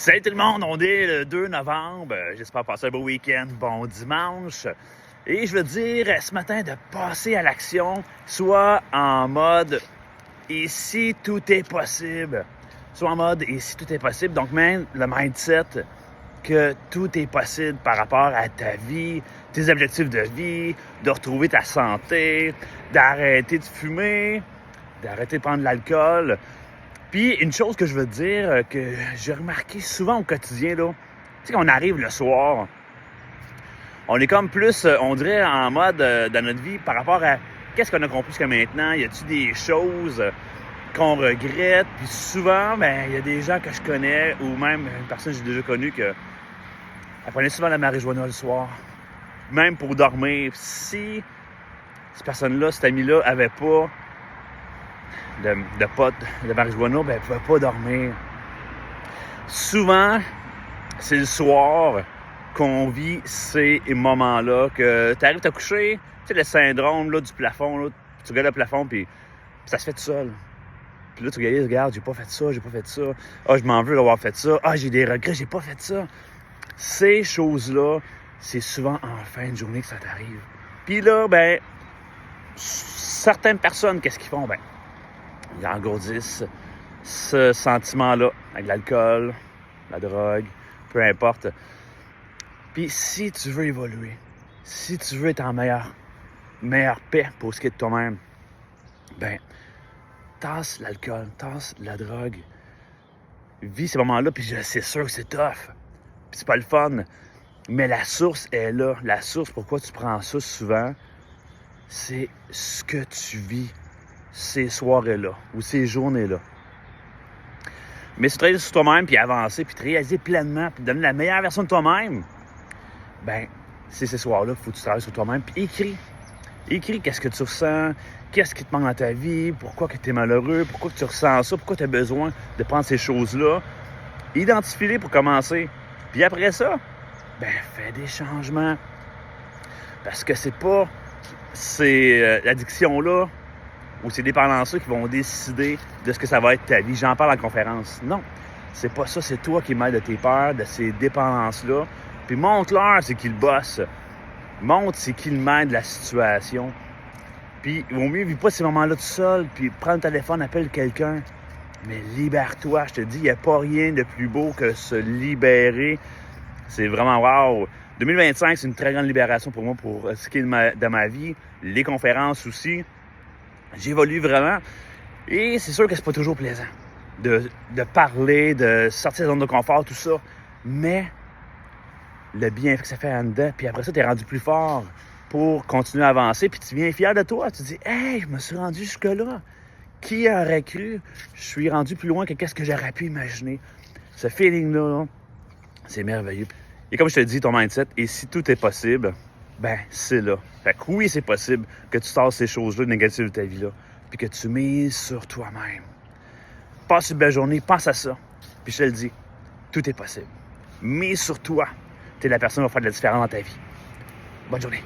Salut tout le monde, on est le 2 novembre. J'espère passer un beau week-end, bon dimanche. Et je veux dire ce matin de passer à l'action, soit en mode « et si tout est possible », soit en mode « et si tout est possible ». Donc même le mindset que tout est possible par rapport à ta vie, tes objectifs de vie, de retrouver ta santé, d'arrêter de fumer, d'arrêter de prendre de l'alcool. Puis, une chose que je veux te dire, que j'ai remarqué souvent au quotidien, là, tu sais, qu'on arrive le soir, on est comme plus, on dirait, en mode dans notre vie par rapport à qu'est-ce qu'on a compris jusqu'à maintenant. Y a-t-il des choses qu'on regrette? Puis souvent, il y a des gens que je connais, ou même une personne que j'ai déjà connue, elle prenait souvent la marijuana le soir, même pour dormir. Si cette personne-là, cet ami-là, avait pas de potes de marijuana, elle ne pouvait pas dormir. Souvent, c'est le soir qu'on vit ces moments-là, que tu arrives à te coucher, tu sais, le syndrome là, du plafond, là, tu regardes le plafond, puis ça se fait tout seul. Puis là, tu regardes, j'ai pas fait ça. Ah, je m'en veux d'avoir fait ça. Ah, j'ai des regrets, j'ai pas fait ça. Ces choses-là, c'est souvent en fin de journée que ça t'arrive. Puis là, certaines personnes, qu'est-ce qu'ils font? Ils engourdissent ce sentiment-là avec l'alcool, la drogue, peu importe. Puis si tu veux évoluer, si tu veux être en meilleure paix pour ce qui est de toi-même, tasse l'alcool, tasse la drogue. Vis ces moments-là, puis c'est sûr que c'est tough. Puis c'est pas le fun. Mais la source est là. La source, pourquoi tu prends ça souvent, c'est ce que tu vis ces soirées-là ou ces journées-là. Mais si tu travailles sur toi-même, puis avancer, puis te réaliser pleinement, puis donner la meilleure version de toi-même, c'est ces soirs-là qu'il faut que tu travailles sur toi-même, puis écris. Écris qu'est-ce que tu ressens, qu'est-ce qui te manque dans ta vie, pourquoi que tu es malheureux, pourquoi que tu ressens ça, pourquoi tu as besoin de prendre ces choses-là. Identifie-les pour commencer. Puis après ça, fais des changements. Parce que c'est pas l'addiction-là ou ces dépendances-là qui vont décider de ce que ça va être ta vie. J'en parle en conférence. Non, c'est pas ça. C'est toi qui mêles de tes peurs, de ces dépendances-là. Puis montre-leur c'est qui le boss. Montre c'est qui le maître de la situation. Puis il vaut mieux vivre pas ces moments-là tout seul, puis prendre le téléphone, appelle quelqu'un. Mais libère-toi. Je te dis, il n'y a pas rien de plus beau que se libérer. C'est vraiment wow. 2025, c'est une très grande libération pour moi, pour ce qui est de ma vie. Les conférences aussi. J'évolue vraiment. Et c'est sûr que c'est pas toujours plaisant de parler, de sortir de la zone de confort, tout ça. Mais le bienfait que ça fait en dedans, puis après ça, t'es rendu plus fort pour continuer à avancer, puis tu viens fier de toi. Tu te dis « Hey, je me suis rendu jusque-là. Qui aurait cru? Je suis rendu plus loin que qu'est-ce que j'aurais pu imaginer. » Ce feeling-là, c'est merveilleux. Et comme je te dis, ton mindset, et si tout est possible, c'est là. Fait que oui, c'est possible que tu tasses ces choses-là négatives de ta vie-là, puis que tu mises sur toi-même. Passe une belle journée, pense à ça. Puis je te le dis, tout est possible. Mise sur toi. Tu es la personne qui va faire de la différence dans ta vie. Bonne journée.